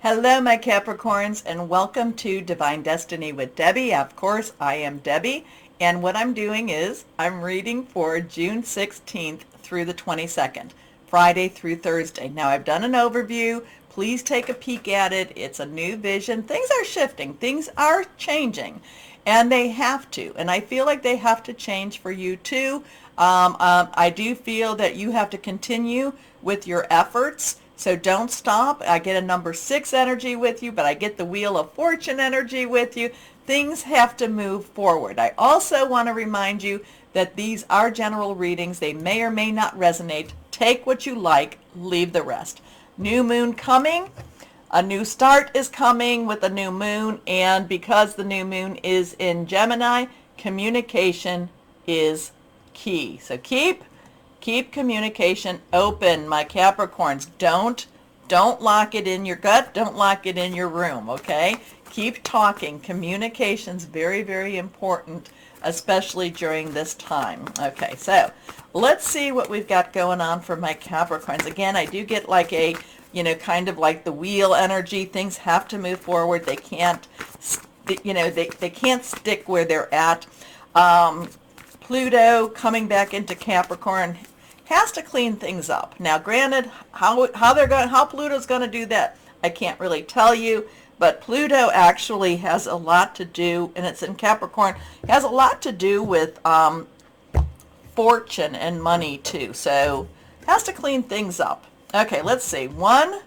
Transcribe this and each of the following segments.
Hello, my Capricorns, and welcome to Divine Destiny with Debbie. Of course, I am Debbie, and what I'm doing is I'm reading for June 16th through the 22nd, Friday through Thursday. Now, I've done an overview. Please take a peek at it. It's a new vision. Things are shifting. Things are changing, and they have to, and I feel like they have to change for you too. I do feel that you have to continue with your efforts. So don't stop. I get a number 6 energy with you, but I get the Wheel of Fortune energy with you. Things have to move forward. I also want to remind you that these are general readings. They may or may not resonate. Take what you like, leave the rest. New moon coming. A new start is coming with a new moon, and because the new moon is in Gemini, communication is key. So keep communication open, my Capricorns. Don't lock it in your gut. Don't lock it in your room, okay? Keep talking. Communication's very, very important, especially during this time. Okay, so let's see what we've got going on for my Capricorns. Again, I do get like a, kind of like the wheel energy. Things have to move forward. They can't, they can't stick where they're at. Pluto coming back into Capricorn has to clean things up. Now, granted, how Pluto's going to do that, I can't really tell you, but Pluto actually has a lot to do, and it's in Capricorn, has a lot to do with fortune and money too. So, has to clean things up. Okay, let's see. 1,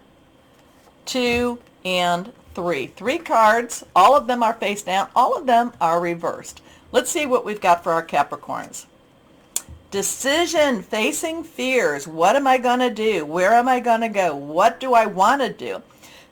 2, and 3. 3 cards. All of them are face down. All of them are reversed. Let's see what we've got for our Capricorns. Decision, facing fears. What am I going to do? Where am I going to go? What do I want to do?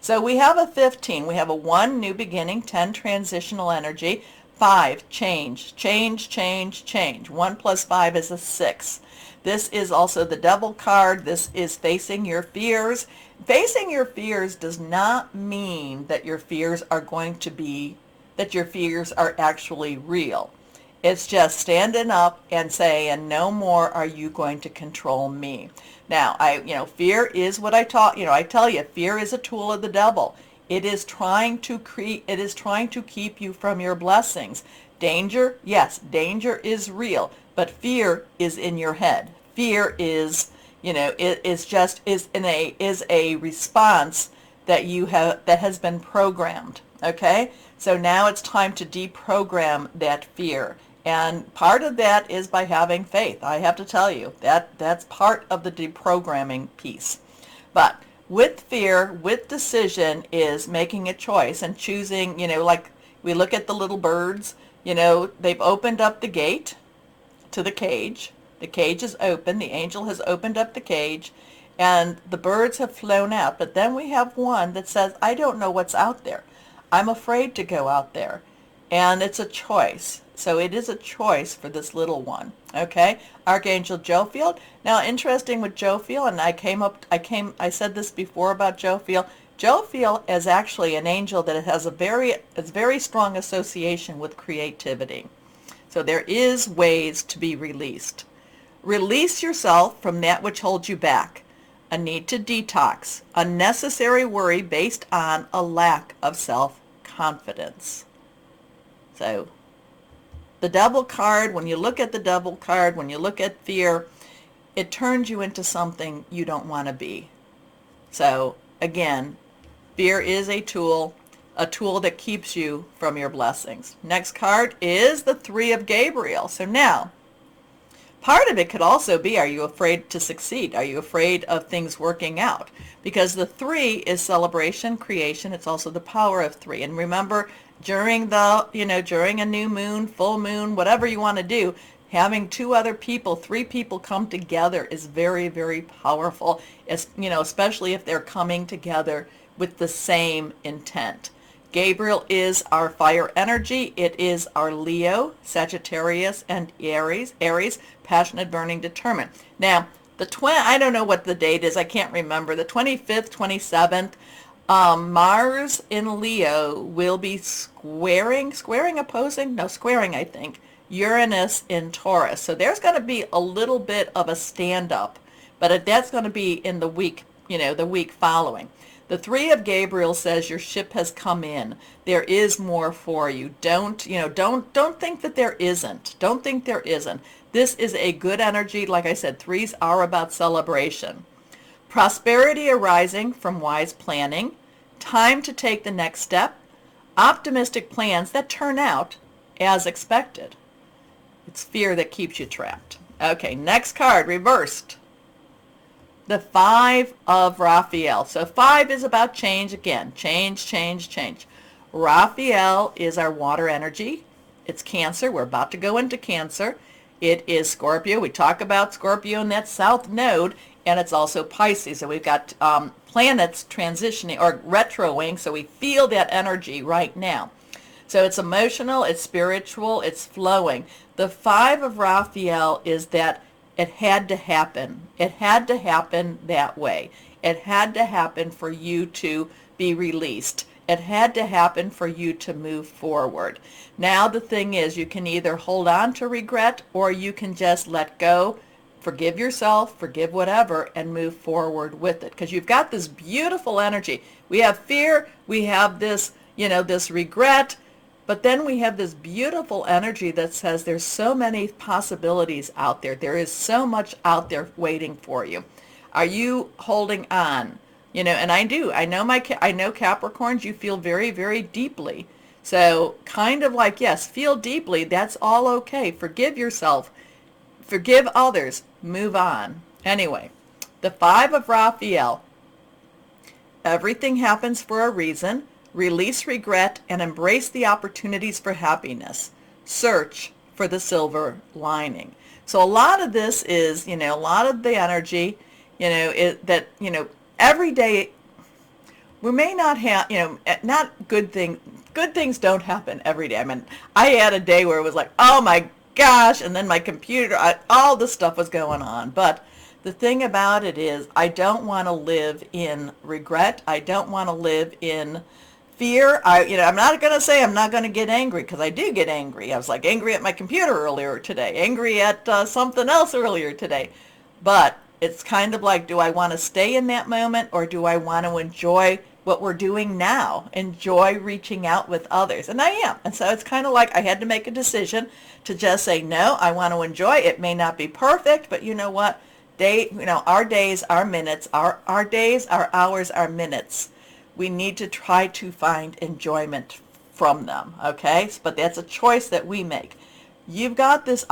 So we have a 15. We have a 1, new beginning, 10, transitional energy, 5, change, change, change, change. 1 plus 5 is a 6. This is also the Devil card. This is facing your fears. Facing your fears does not mean that your fears are going to be, that your fears are actually real. It's just standing up and saying, no more are you going to control me. Now, fear is what I taught, I tell you, fear is a tool of the devil. It is trying to keep you from your blessings. Danger, yes, danger is real, but fear is in your head. Fear is, is a response that that has been programmed. Okay? So now it's time to deprogram that fear. And part of that is by having faith. I have to tell you, that's part of the deprogramming piece. But with fear, with decision is making a choice and choosing, like we look at the little birds, they've opened up the gate to the cage. The cage is open. The angel has opened up the cage and the birds have flown out. But then we have one that says, I don't know what's out there. I'm afraid to go out there. And it's a choice. So it is a choice for this little one. Okay? Archangel Jophiel. Now, interesting with Jophiel, and I said this before about Jophiel. Jophiel is actually an angel that has a very strong association with creativity. So there is ways to be released. Release yourself from that which holds you back. A need to detox. Unnecessary worry based on a lack of self-confidence. So, the Devil card, when you look at the Devil card, when you look at fear, it turns you into something you don't want to be. So, again, fear is a tool that keeps you from your blessings. Next card is the 3 of Gabriel. So now, part of it could also be, are you afraid to succeed? Are you afraid of things working out? Because the 3 is celebration, creation. It's also the power of 3. And remember, during a new moon, full moon, whatever you want to do, having 2 other people, 3 people come together is very, very powerful, especially if they're coming together with the same intent. Gabriel is our fire energy. It is our Leo, Sagittarius, and Aries, passionate, burning, determined. Now, I don't know what the date is. I can't remember. The 25th, 27th, Mars in Leo will be squaring, I think, Uranus in Taurus. So there's going to be a little bit of a stand-up, but that's going to be in the week, the week following. The Three of Gabriel says your ship has come in. There is more for you. Don't think that there isn't. Don't think there isn't. This is a good energy. Like I said, threes are about celebration. Prosperity arising from wise planning. Time to take the next step. Optimistic plans that turn out as expected. It's fear that keeps you trapped. Okay, next card, reversed. The Five of Raphael. So 5 is about change again. Change, change, change. Raphael is our water energy. It's Cancer. We're about to go into Cancer. It is Scorpio. We talk about Scorpio in that south node, and it's also Pisces. So we've got planets transitioning or retroing, so we feel that energy right now. So it's emotional, it's spiritual, it's flowing. The Five of Raphael is that it had to happen. It had to happen that way. It had to happen for you to be released. It had to happen for you to move forward. Now the thing is, you can either hold on to regret or you can just let go, forgive yourself, forgive whatever, and move forward with it. Because you've got this beautiful energy. We have fear, we have this, this regret, but then we have this beautiful energy that says there's so many possibilities out there. There is so much out there waiting for you. Are you holding on? And I do. I know Capricorns, you feel very, very deeply. So kind of like, yes, feel deeply. That's all okay. Forgive yourself. Forgive others. Move on. Anyway, the Five of Raphael. Everything happens for a reason. Release regret and embrace the opportunities for happiness. Search for the silver lining. So a lot of this is, a lot of the energy, every day we may not have, not good things. Good things don't happen every day. I mean, I had a day where it was like, oh my gosh, and then my computer, all this stuff was going on. But the thing about it is, I don't want to live in regret. I don't want to live in fear. I'm not going to say I'm not going to get angry, because I do get angry. I was like angry at my computer earlier today, angry at something else earlier today. But it's kind of like, do I want to stay in that moment, or do I want to enjoy what we're doing now, enjoy reaching out with others? And I am. And so it's kind of like I had to make a decision to just say, no, I want to enjoy. It may not be perfect, but you know what? Our days, our minutes, our days, our hours, our minutes. We need to try to find enjoyment from them, okay? But that's a choice that we make. You've got this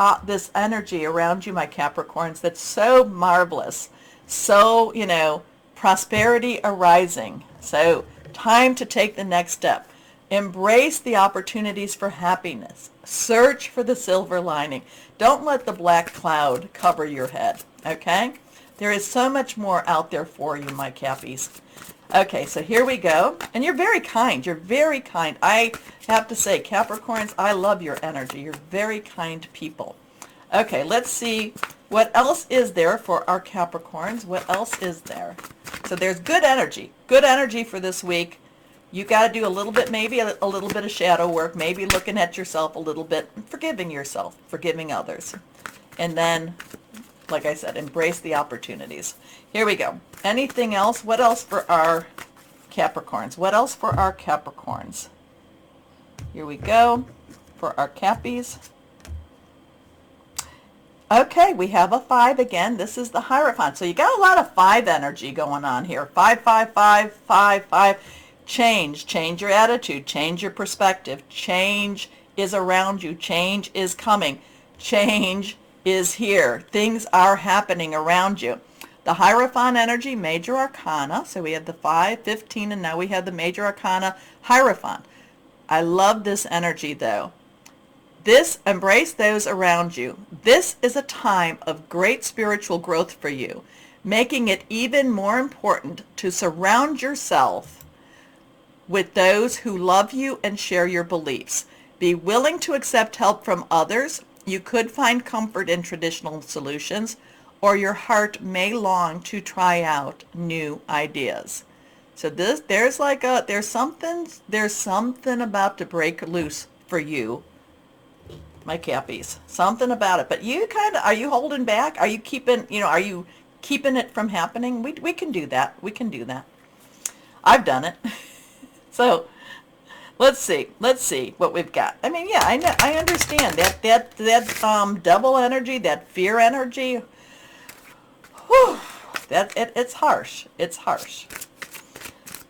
energy around you, my Capricorns, that's so marvelous. So, prosperity arising. So, time to take the next step. Embrace the opportunities for happiness. Search for the silver lining. Don't let the black cloud cover your head, okay? There is so much more out there for you, my Cappies. Okay, so here we go. And you're very kind. You're very kind. I have to say, Capricorns, I love your energy. You're very kind people. Okay, let's see what else is there for our Capricorns. What else is there? So there's good energy. Good energy for this week. You got to do a little bit, maybe a little bit of shadow work, maybe looking at yourself a little bit, forgiving yourself, forgiving others. And then, like I said, embrace the opportunities. Here we go. Anything else? What else for our Capricorns? What else for our Capricorns? Here we go for our Cappies. Okay, we have a 5 again. This is the Hierophant. So you got a lot of 5 energy going on here. 5, 5, 5, 5, 5. Change your attitude, change your perspective. Change is around you. Change is coming. Change is here. Things are happening around you. The Hierophant energy, major arcana. So we have the 5, 15, and now we have the major arcana Hierophant. I love this energy though. Embrace those around you. This is a time of great spiritual growth for you, making it even more important to surround yourself with those who love you and share your beliefs. Be willing to accept help from others. You could find comfort in traditional solutions, or your heart may long to try out new ideas. So there's something about to break loose for you, my Cappies. Something about it. But are you holding back? Are you keeping it from happening? We can do that. We can do that. I've done it. So let's see what we've got. I mean, yeah, I understand that double energy, that fear energy. Whew, it's harsh. It's harsh.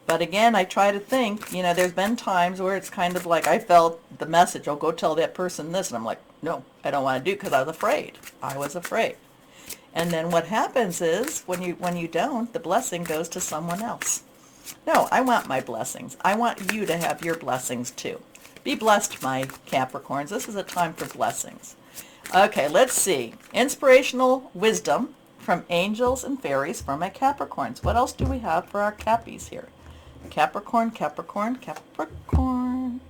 But again, I try to think, there's been times where it's kind of like I felt the message, oh, go tell that person this. And I'm like, no, I don't want to do it because I was afraid. I was afraid. And then what happens is when you don't, the blessing goes to someone else. No, I want my blessings. I want you to have your blessings too. Be blessed, my Capricorns. This is a time for blessings. Okay, let's see. Inspirational wisdom from angels and fairies for my Capricorns. What else do we have for our Cappies here? Capricorn, Capricorn, Capricorn.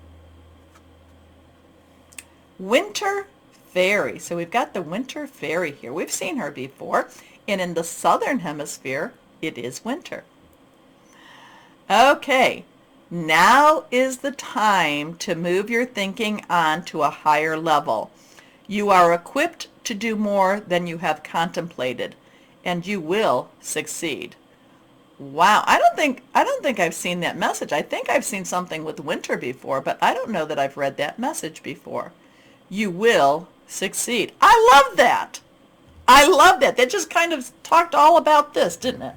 Winter fairy. So we've got the winter fairy here. We've seen her before. And in the southern hemisphere, it is winter. Okay, now is the time to move your thinking on to a higher level. You are equipped to do more than you have contemplated, and you will succeed. Wow, I don't think I've seen that message. I think I've seen something with winter before, but I don't know that I've read that message before. You will succeed. I love that. I love that. That just kind of talked all about this, didn't it?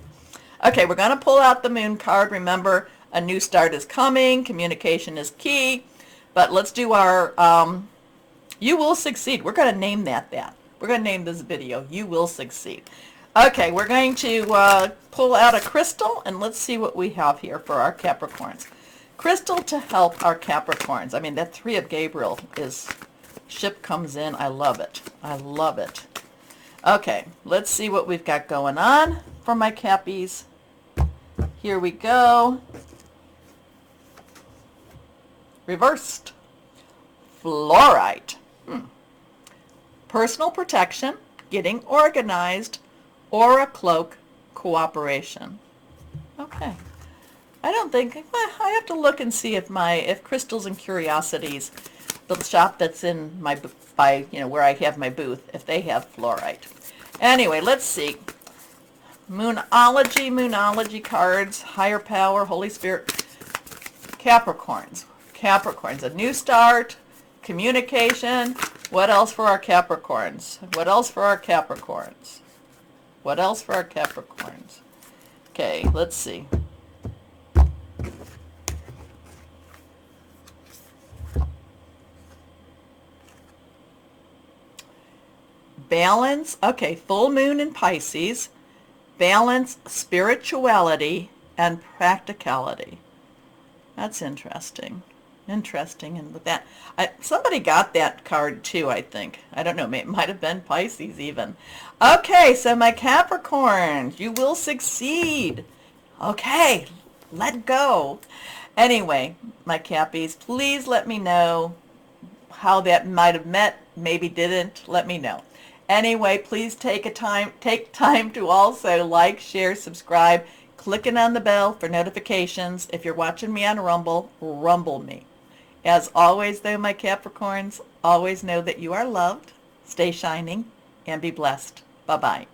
Okay, we're going to pull out the moon card. Remember, a new start is coming. Communication is key. But let's do our, you will succeed. We're going to name that. We're going to name this video, You Will Succeed. Okay, we're going to pull out a crystal, and let's see what we have here for our Capricorns. Crystal to help our Capricorns. I mean, that Three of Gabriel is, ship comes in. I love it. I love it. Okay, let's see what we've got going on for my Cappies. Here we go. Reversed. Fluorite. Personal protection, getting organized, aura cloak, cooperation. Okay. I don't think, I have to look and see if Crystals and Curiosities, the shop that's in my, where I have my booth, if they have fluorite. Anyway, let's see. Moonology cards, higher power, Holy Spirit. Capricorns, a new start, communication. What else for our Capricorns? What else for our Capricorns? What else for our Capricorns? Okay, let's see. Balance, okay, full moon in Pisces. Balance, spirituality, and practicality. That's interesting. Interesting. And with that, somebody got that card too, I think. I don't know, it might have been Pisces even. Okay, so my Capricorns, you will succeed. Okay, let go. Anyway, my Cappies, please let me know how that might have met, maybe didn't. Let me know. Anyway, please take time to also like, share, subscribe, clicking on the bell for notifications. If you're watching me on Rumble, rumble me. As always, though, my Capricorns, always know that you are loved, stay shining, and be blessed. Bye-bye.